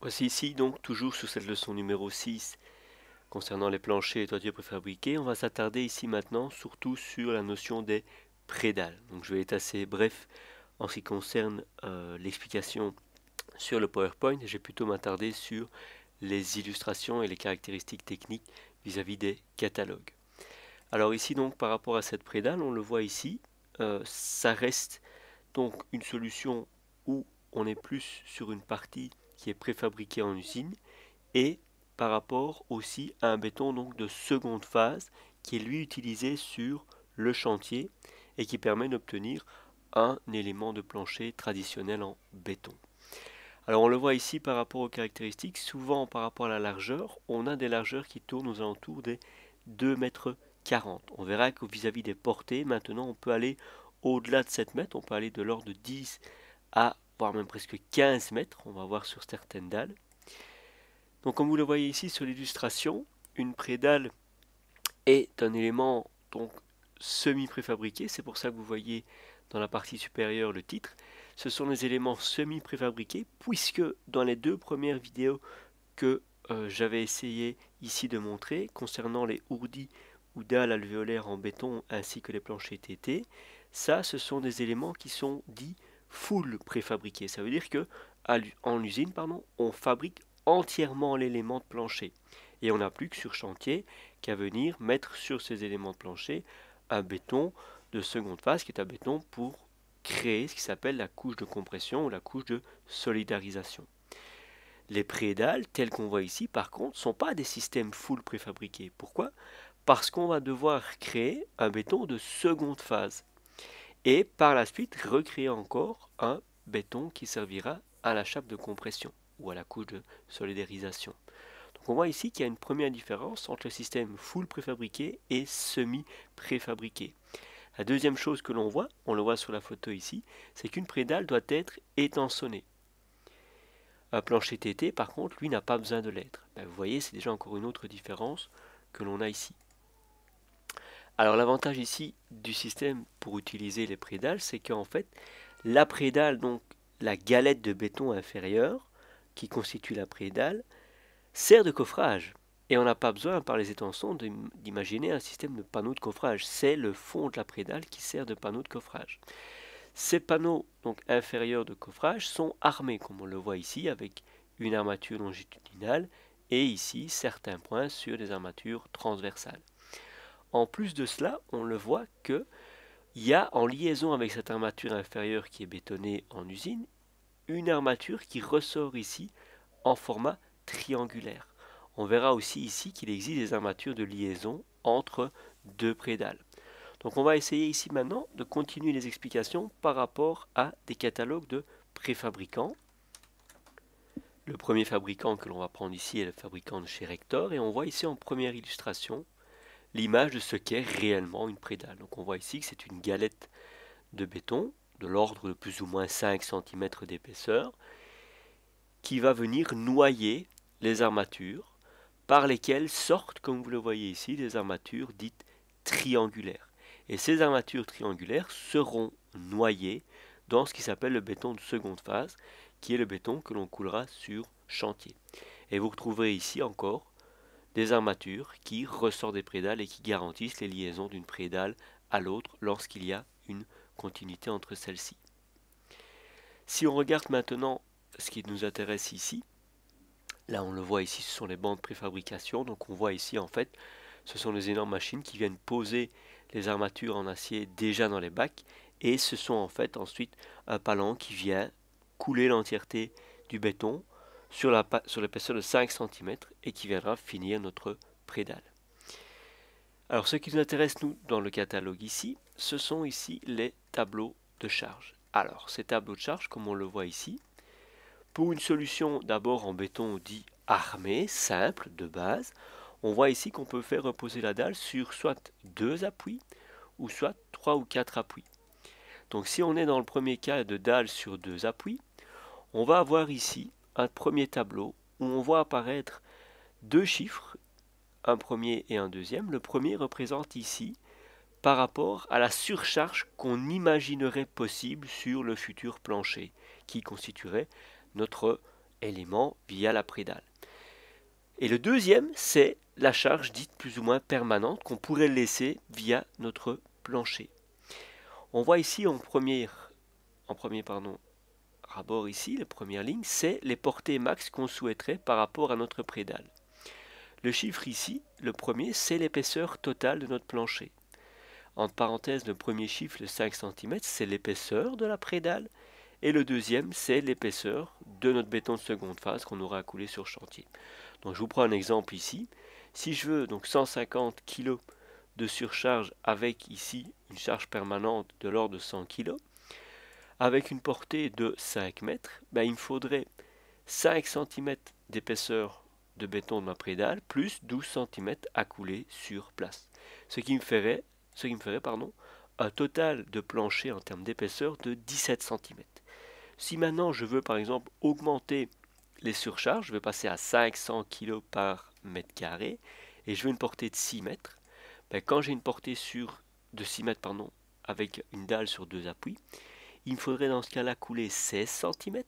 Voici ici donc toujours sur cette leçon numéro 6 concernant les planchers et toitures préfabriquées. On va s'attarder ici maintenant surtout sur la notion des prédales. Donc je vais être assez bref en ce qui concerne l'explication sur le PowerPoint. Je vais plutôt m'attarder sur les illustrations et les caractéristiques techniques vis-à-vis des catalogues. Alors ici donc par rapport à cette prédale, on le voit ici, ça reste donc une solution où on est plus sur une partie qui est préfabriquée en usine et par rapport aussi à un béton donc de seconde phase qui est lui utilisé sur le chantier et qui permet d'obtenir un élément de plancher traditionnel en béton. Alors on le voit ici par rapport aux caractéristiques, souvent par rapport à la largeur, on a des largeurs qui tournent aux alentours des 2,40 m. On verra que vis-à-vis des portées, maintenant on peut aller au-delà de 7 mètres, on peut aller de l'ordre de 10 à voire même presque 15 mètres, on va voir sur certaines dalles. Donc comme vous le voyez ici sur l'illustration, une prédale est un élément donc semi-préfabriqué, c'est pour ça que vous voyez dans la partie supérieure le titre. Ce sont les éléments semi-préfabriqués puisque dans les deux premières vidéos que j'avais essayé ici de montrer concernant les ourdis ou dalles alvéolaires en béton ainsi que les planchers TT, ça ce sont des éléments qui sont dits full préfabriqués. Ça veut dire que en usine, on fabrique entièrement l'élément de plancher et on n'a plus que sur chantier qu'à venir mettre sur ces éléments de plancher un béton de seconde phase qui est un béton pour créer ce qui s'appelle la couche de compression ou la couche de solidarisation. Les prédales, tels qu'on voit ici, par contre, ne sont pas des systèmes full préfabriqués. Pourquoi? Parce qu'on va devoir créer un béton de seconde phase et par la suite recréer encore un béton qui servira à la chape de compression ou à la couche de solidarisation. Donc on voit ici qu'il y a une première différence entre le système full préfabriqué et semi-préfabriqué. La deuxième chose que l'on voit, on le voit sur la photo ici, c'est qu'une prédale doit être étançonnée. Un plancher TT, par contre, lui n'a pas besoin de l'être. Vous voyez, c'est déjà encore une autre différence que l'on a ici. Alors l'avantage ici du système pour utiliser les prédales, c'est qu'en fait, la prédale, donc la galette de béton inférieure, qui constitue la prédale, sert de coffrage. Et on n'a pas besoin, par les étançons, d'imaginer un système de panneaux de coffrage. C'est le fond de la prédale qui sert de panneau de coffrage. Ces panneaux donc inférieurs de coffrage sont armés, comme on le voit ici, avec une armature longitudinale et ici certains points sur des armatures transversales. En plus de cela, on le voit qu'il y a en liaison avec cette armature inférieure qui est bétonnée en usine, une armature qui ressort ici en format triangulaire. On verra aussi ici qu'il existe des armatures de liaison entre deux prédales. Donc on va essayer ici maintenant de continuer les explications par rapport à des catalogues de préfabricants. Le premier fabricant que l'on va prendre ici est le fabricant de chez Rector et on voit ici en première illustration l'image de ce qu'est réellement une prédale. Donc on voit ici que c'est une galette de béton de l'ordre de plus ou moins 5 cm d'épaisseur qui va venir noyer les armatures par lesquelles sortent, comme vous le voyez ici, des armatures dites triangulaires. Et ces armatures triangulaires seront noyées dans ce qui s'appelle le béton de seconde phase, qui est le béton que l'on coulera sur chantier. Et vous retrouverez ici encore des armatures qui ressortent des prédales et qui garantissent les liaisons d'une prédale à l'autre lorsqu'il y a une continuité entre celles-ci. Si on regarde maintenant ce qui nous intéresse ici, là on le voit ici, ce sont les bancs de préfabrication, donc on voit ici en fait, ce sont les énormes machines qui viennent poser les armatures en acier déjà dans les bacs, et ce sont en fait ensuite un palan qui vient couler l'entièreté du béton sur l'épaisseur de 5 cm et qui viendra finir notre prédale. Alors ce qui nous intéresse nous dans le catalogue ici, ce sont ici les tableaux de charge. Alors ces tableaux de charge, comme on le voit ici, pour une solution d'abord en béton dit armé, simple, de base, on voit ici qu'on peut faire reposer la dalle sur soit 2 appuis ou soit 3 ou 4 appuis. Donc si on est dans le premier cas de dalle sur 2 appuis, on va avoir ici un premier tableau où on voit apparaître deux chiffres, un premier et un deuxième. Le premier représente ici par rapport à la surcharge qu'on imaginerait possible sur le futur plancher, qui constituerait notre élément via la prédale. Et le deuxième, c'est la charge dite plus ou moins permanente qu'on pourrait laisser via notre plancher. On voit ici en premier rabord ici, la première ligne, c'est les portées max qu'on souhaiterait par rapport à notre prédale. Le chiffre ici, le premier, c'est l'épaisseur totale de notre plancher. Entre parenthèses, le premier chiffre, le 5 cm, c'est l'épaisseur de la prédale. Et le deuxième, c'est l'épaisseur de notre béton de seconde phase qu'on aura à couler sur chantier. Donc je vous prends un exemple ici. Si je veux donc 150 kg de surcharge avec ici une charge permanente de l'ordre de 100 kg, avec une portée de 5 mètres, il me faudrait 5 cm d'épaisseur de béton de ma prédale plus 12 cm à couler sur place. Ce qui me ferait un total de plancher en termes d'épaisseur de 17 cm. Si maintenant je veux par exemple augmenter les surcharges, je vais passer à 500 kg par mètre carré et je veux une portée de 6 mètres, quand j'ai une portée de 6 mètres avec une dalle sur deux appuis, il me faudrait dans ce cas-là couler 16 cm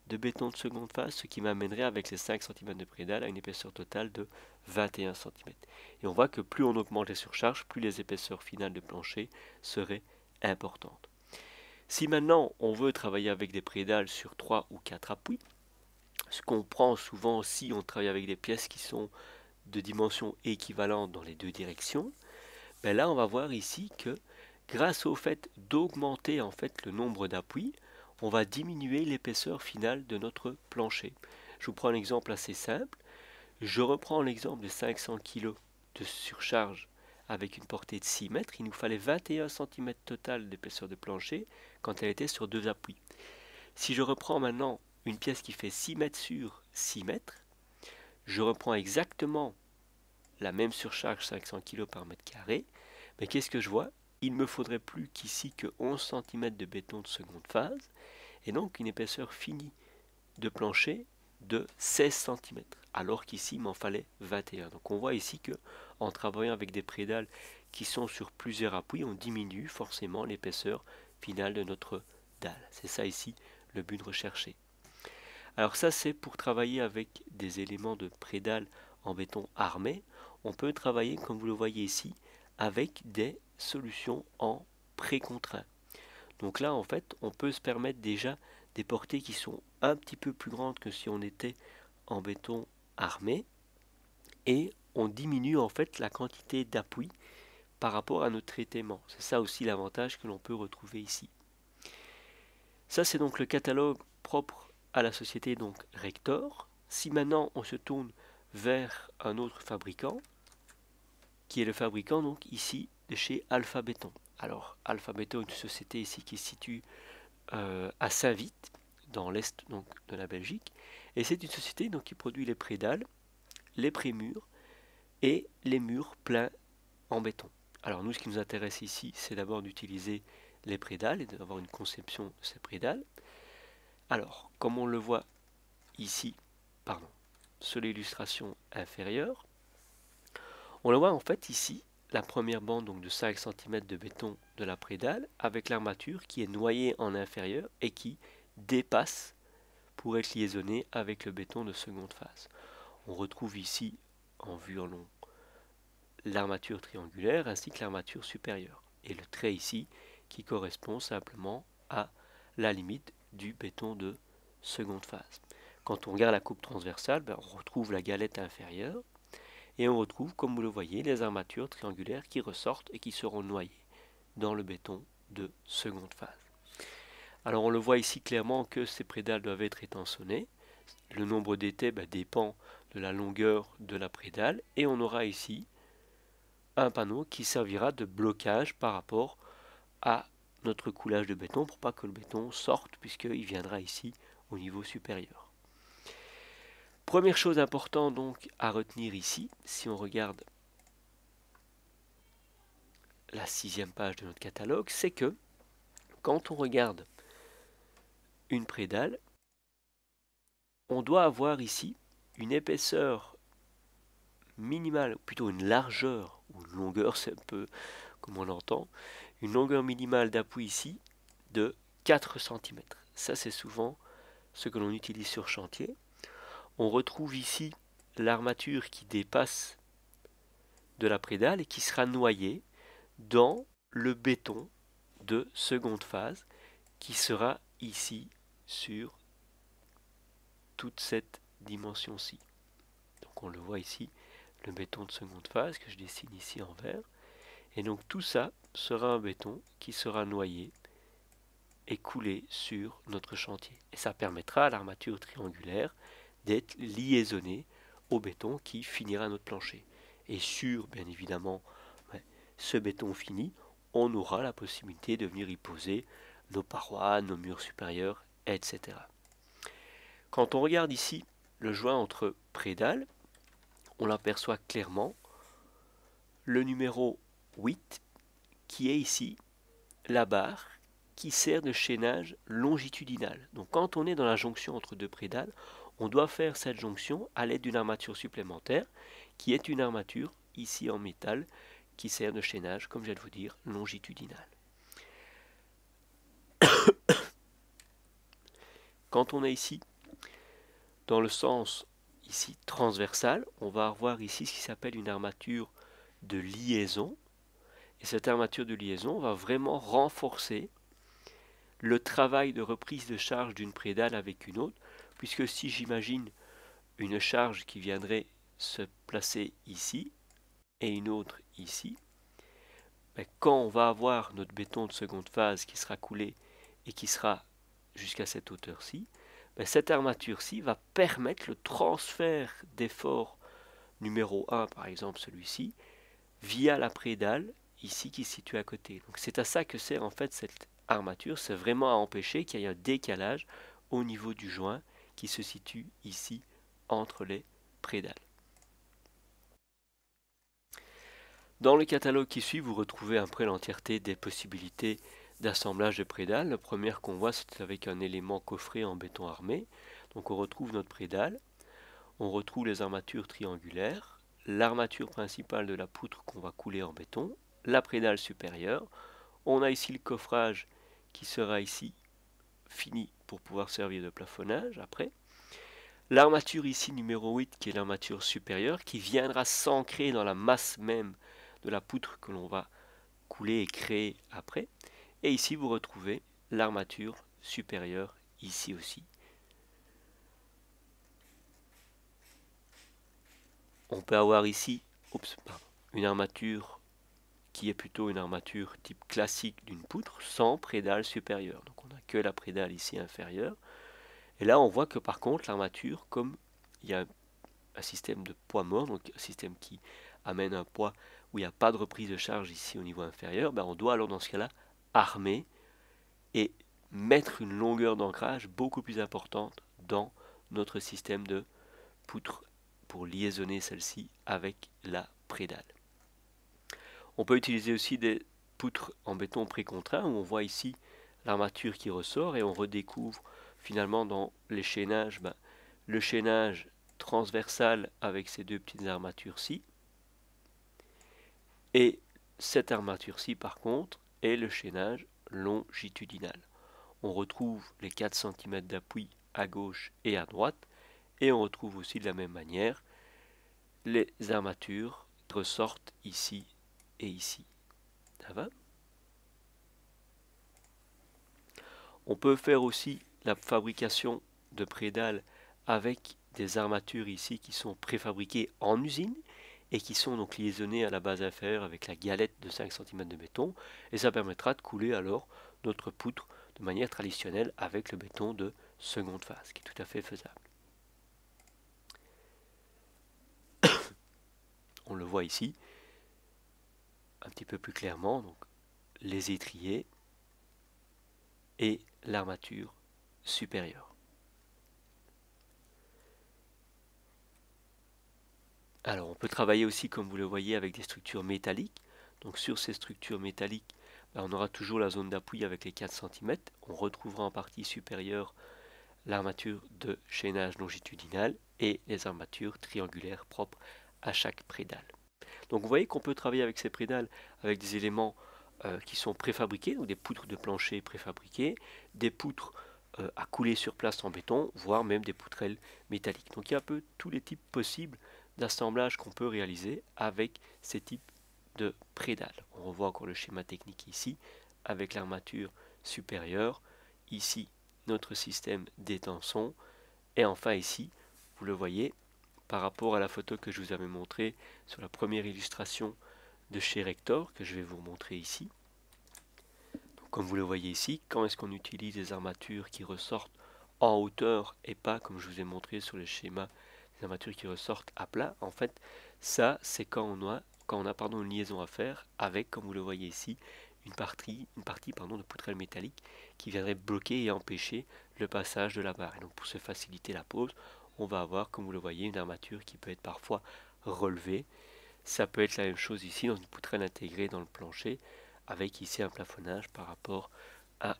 de béton de seconde phase, ce qui m'amènerait avec les 5 cm de prédale à une épaisseur totale de 21 cm. Et on voit que plus on augmente les surcharges, plus les épaisseurs finales de plancher seraient importantes. Si maintenant on veut travailler avec des prédales sur 3 ou 4 appuis, ce qu'on prend souvent si on travaille avec des pièces qui sont de dimensions équivalentes dans les deux directions, là on va voir ici que grâce au fait d'augmenter le nombre d'appuis, on va diminuer l'épaisseur finale de notre plancher. Je vous prends un exemple assez simple. Je reprends l'exemple de 500 kg de surcharge avec une portée de 6 mètres. Il nous fallait 21 cm total d'épaisseur de plancher quand elle était sur deux appuis. Si je reprends maintenant une pièce qui fait 6 mètres sur 6 mètres, je reprends exactement la même surcharge 500 kg par mètre carré, mais qu'est-ce que je vois? Il ne me faudrait plus qu'ici que 11 cm de béton de seconde phase, et donc une épaisseur finie de plancher de 16 cm, alors qu'ici il m'en fallait 21. Donc on voit ici que en travaillant avec des prédales qui sont sur plusieurs appuis, on diminue forcément l'épaisseur finale de notre dalle. C'est ça ici le but recherché. Alors ça c'est pour travailler avec des éléments de prédale en béton armé. On peut travailler, comme vous le voyez ici, avec des solutions en précontraint. Donc là, en fait, on peut se permettre déjà des portées qui sont un petit peu plus grandes que si on était en béton armé. Et on diminue en fait la quantité d'appui par rapport à notre traitement. C'est ça aussi l'avantage que l'on peut retrouver ici. Ça, c'est donc le catalogue propre à la société donc Rector. Si maintenant on se tourne vers un autre fabricant, qui est le fabricant donc ici de chez Alpha Béton. Alors Alpha Béton est une société ici qui se situe à Saint-Vith, dans l'est donc de la Belgique, et c'est une société donc qui produit les prédales, les prémurs et les murs pleins en béton. Alors nous, ce qui nous intéresse ici, c'est d'abord d'utiliser les prédales et d'avoir une conception de ces prédales. Alors, comme on le voit ici, sur l'illustration inférieure, on le voit en fait ici, la première bande donc de 5 cm de béton de la prédale avec l'armature qui est noyée en inférieur et qui dépasse pour être liaisonnée avec le béton de seconde phase. On retrouve ici en vue en long l'armature triangulaire ainsi que l'armature supérieure et le trait ici qui correspond simplement à la limite du béton de seconde phase. Quand on regarde la coupe transversale, on retrouve la galette inférieure et on retrouve, comme vous le voyez, les armatures triangulaires qui ressortent et qui seront noyées dans le béton de seconde phase. Alors on le voit ici clairement que ces prédales doivent être étançonnées. Le nombre d'étais dépend de la longueur de la prédale et on aura ici un panneau qui servira de blocage par rapport à notre coulage de béton pour pas que le béton sorte puisqu'il viendra ici au niveau supérieur. Première chose importante donc à retenir ici, si on regarde la 6e page de notre catalogue, c'est que quand on regarde une prédale, on doit avoir ici une épaisseur minimale, ou plutôt une largeur, ou une longueur, c'est un peu comme on l'entend, une longueur minimale d'appui ici de 4 cm. Ça c'est souvent ce que l'on utilise sur chantier. On retrouve ici l'armature qui dépasse de la prédale et qui sera noyée dans le béton de seconde phase qui sera ici sur toute cette dimension-ci. Donc on le voit ici, le béton de seconde phase que je dessine ici en vert. Et donc tout ça sera un béton qui sera noyé et coulé sur notre chantier. Et ça permettra à l'armature triangulaire d'être liaisonnée au béton qui finira notre plancher. Et sur, bien évidemment, ce béton fini, on aura la possibilité de venir y poser nos parois, nos murs supérieurs, etc. Quand on regarde ici le joint entre prédales, on l'aperçoit clairement, le numéro 8 qui est ici la barre qui sert de chaînage longitudinal. Donc quand on est dans la jonction entre deux prédales, on doit faire cette jonction à l'aide d'une armature supplémentaire qui est une armature ici en métal qui sert de chaînage, comme je viens de vous dire, longitudinal. Quand on est ici dans le sens ici transversal, on va avoir ici ce qui s'appelle une armature de liaison. Et cette armature de liaison va vraiment renforcer le travail de reprise de charge d'une prédale avec une autre, puisque si j'imagine une charge qui viendrait se placer ici et une autre ici, quand on va avoir notre béton de seconde phase qui sera coulé et qui sera jusqu'à cette hauteur-ci, cette armature-ci va permettre le transfert d'effort numéro 1, par exemple celui-ci, via la prédale ici qui se situe à côté. Donc c'est à ça que sert en fait cette armature, c'est vraiment à empêcher qu'il y ait un décalage au niveau du joint qui se situe ici entre les prédales. Dans le catalogue qui suit, vous retrouvez après l'entièreté des possibilités d'assemblage de prédales. La première qu'on voit, c'est avec un élément coffré en béton armé. Donc on retrouve notre prédale, on retrouve les armatures triangulaires, l'armature principale de la poutre qu'on va couler en béton, la prédale supérieure. On a ici le coffrage qui sera ici fini pour pouvoir servir de plafonnage après. L'armature ici numéro 8 qui est l'armature supérieure qui viendra s'ancrer dans la masse même de la poutre que l'on va couler et créer après. Et ici vous retrouvez l'armature supérieure ici aussi. On peut avoir ici une armature qui est plutôt une armature type classique d'une poutre sans prédale supérieure. Donc on n'a que la prédale ici inférieure. Et là on voit que par contre l'armature, comme il y a un système de poids mort, donc un système qui amène un poids où il n'y a pas de reprise de charge ici au niveau inférieur, on doit alors dans ce cas-là armer et mettre une longueur d'ancrage beaucoup plus importante dans notre système de poutre pour liaisonner celle-ci avec la prédale. On peut utiliser aussi des poutres en béton précontraint où on voit ici l'armature qui ressort et on redécouvre finalement dans les chaînages le chaînage transversal avec ces deux petites armatures-ci. Et cette armature-ci par contre est le chaînage longitudinal. On retrouve les 4 cm d'appui à gauche et à droite et on retrouve aussi de la même manière les armatures qui ressortent ici et ici. Ça va? On peut faire aussi la fabrication de prédales avec des armatures ici qui sont préfabriquées en usine et qui sont donc liaisonnées à la base inférieure avec la galette de 5 cm de béton et ça permettra de couler alors notre poutre de manière traditionnelle avec le béton de seconde phase qui est tout à fait faisable. On le voit ici un petit peu plus clairement, donc les étriers et l'armature supérieure. Alors on peut travailler aussi comme vous le voyez avec des structures métalliques. Donc sur ces structures métalliques, on aura toujours la zone d'appui avec les 4 cm. On retrouvera en partie supérieure l'armature de chaînage longitudinal et les armatures triangulaires propres à chaque prédale. Donc vous voyez qu'on peut travailler avec ces prédales avec des éléments qui sont préfabriqués, donc des poutres de plancher préfabriquées, des poutres à couler sur place en béton, voire même des poutrelles métalliques. Donc il y a un peu tous les types possibles d'assemblage qu'on peut réaliser avec ces types de prédales. On revoit encore le schéma technique ici, avec l'armature supérieure, ici notre système d'étançon, et enfin ici, vous le voyez, par rapport à la photo que je vous avais montrée sur la première illustration de chez Rector, que je vais vous montrer ici. Donc, comme vous le voyez ici, quand est-ce qu'on utilise des armatures qui ressortent en hauteur et pas, comme je vous ai montré sur le schéma, des armatures qui ressortent à plat? En fait, ça, c'est quand on a une liaison à faire avec, comme vous le voyez ici, une partie de poutrelle métallique qui viendrait bloquer et empêcher le passage de la barre. Et donc pour se faciliter la pose, on va avoir, comme vous le voyez, une armature qui peut être parfois relevée. Ça peut être la même chose ici dans une poutrelle intégrée dans le plancher, avec ici un plafonnage par rapport à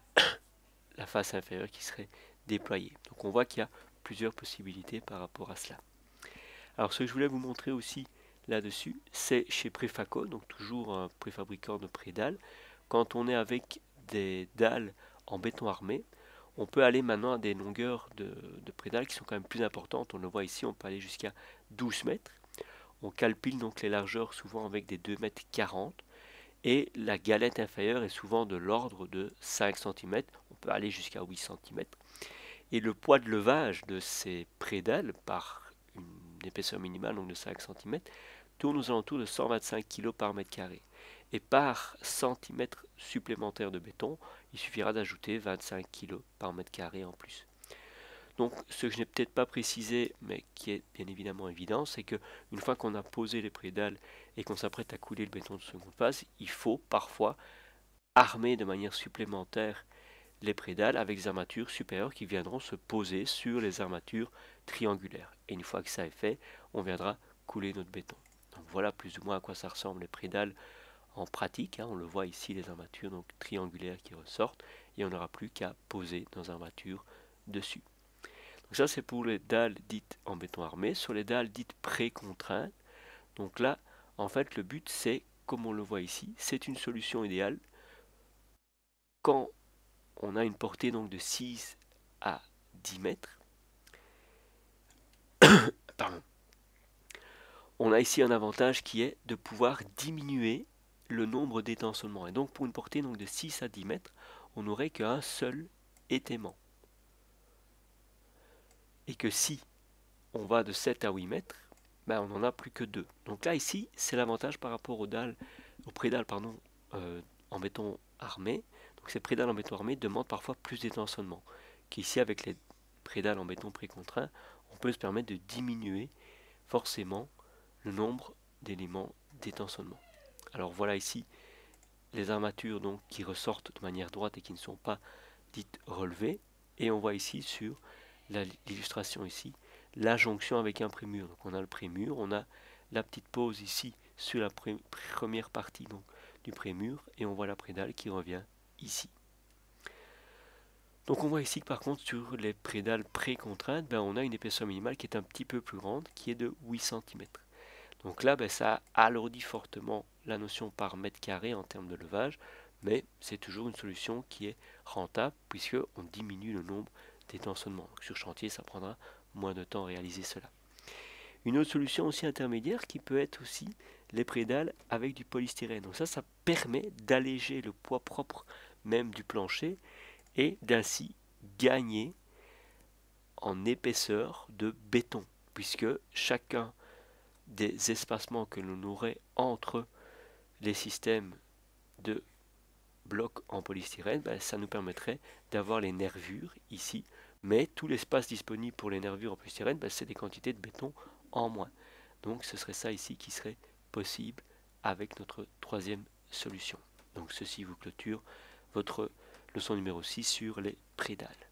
la face inférieure qui serait déployée. Donc on voit qu'il y a plusieurs possibilités par rapport à cela. Alors ce que je voulais vous montrer aussi là-dessus, c'est chez Prefaco, donc toujours un préfabricant de prédales. Quand on est avec des dalles en béton armé, on peut aller maintenant à des longueurs de prédales qui sont quand même plus importantes. On le voit ici, on peut aller jusqu'à 12 mètres. On calpile donc les largeurs souvent avec des 2 mètres 40 et la galette inférieure est souvent de l'ordre de 5 cm. On peut aller jusqu'à 8 cm. Et le poids de levage de ces prédales par une épaisseur minimale donc de 5 cm tourne aux alentours de 125 kg par mètre carré. Et par centimètre supplémentaire de béton, il suffira d'ajouter 25 kg par mètre carré en plus. Donc ce que je n'ai peut-être pas précisé, mais qui est bien évidemment évident, c'est que une fois qu'on a posé les prédales et qu'on s'apprête à couler le béton de seconde phase, il faut parfois armer de manière supplémentaire les prédales avec des armatures supérieures qui viendront se poser sur les armatures triangulaires. Et une fois que ça est fait, on viendra couler notre béton. Donc voilà plus ou moins à quoi ça ressemble les prédales en pratique. On le voit ici, les armatures donc triangulaires qui ressortent, et on n'aura plus qu'à poser nos armatures dessus. Donc ça c'est pour les dalles dites en béton armé. Sur les dalles dites pré-contraintes, donc là en fait le but c'est, comme on le voit ici, c'est une solution idéale quand on a une portée donc de 6 à 10 mètres. Pardon. On a ici un avantage qui est de pouvoir diminuer le nombre d'étançonnements. Et donc pour une portée donc de 6 à 10 mètres, on n'aurait qu'un seul étaiement. Et que si on va de 7 à 8 mètres, ben on n'en a plus que 2. Donc là ici, c'est l'avantage par rapport aux prédales en béton armé. Donc ces prédales en béton armé demandent parfois plus d'étançonnement. Qu'ici avec les prédales en béton précontraint, on peut se permettre de diminuer forcément le nombre d'éléments d'étançonnement. Alors voilà ici les armatures donc qui ressortent de manière droite et qui ne sont pas dites relevées. Et on voit ici sur l'illustration ici la jonction avec un prémur. Donc on a le prémur, on a la petite pose ici sur la première partie donc, du prémur et on voit la prédale qui revient ici. Donc on voit ici que par contre sur les prédales pré-contraintes, on a une épaisseur minimale qui est un petit peu plus grande, qui est de 8 cm. Donc là, ça alourdit fortement la notion par mètre carré en termes de levage, mais c'est toujours une solution qui est rentable puisqu'on diminue le nombre d'étançonnements. Sur chantier, ça prendra moins de temps à réaliser cela. Une autre solution aussi intermédiaire qui peut être aussi les prédales avec du polystyrène. Donc ça permet d'alléger le poids propre même du plancher et d'ainsi gagner en épaisseur de béton, puisque chacun des espacements que l'on aurait entre les systèmes de blocs en polystyrène, ça nous permettrait d'avoir les nervures ici, mais tout l'espace disponible pour les nervures en polystyrène, c'est des quantités de béton en moins. Donc ce serait ça ici qui serait possible avec notre troisième solution. Donc ceci vous clôture votre leçon numéro 6 sur les prédales.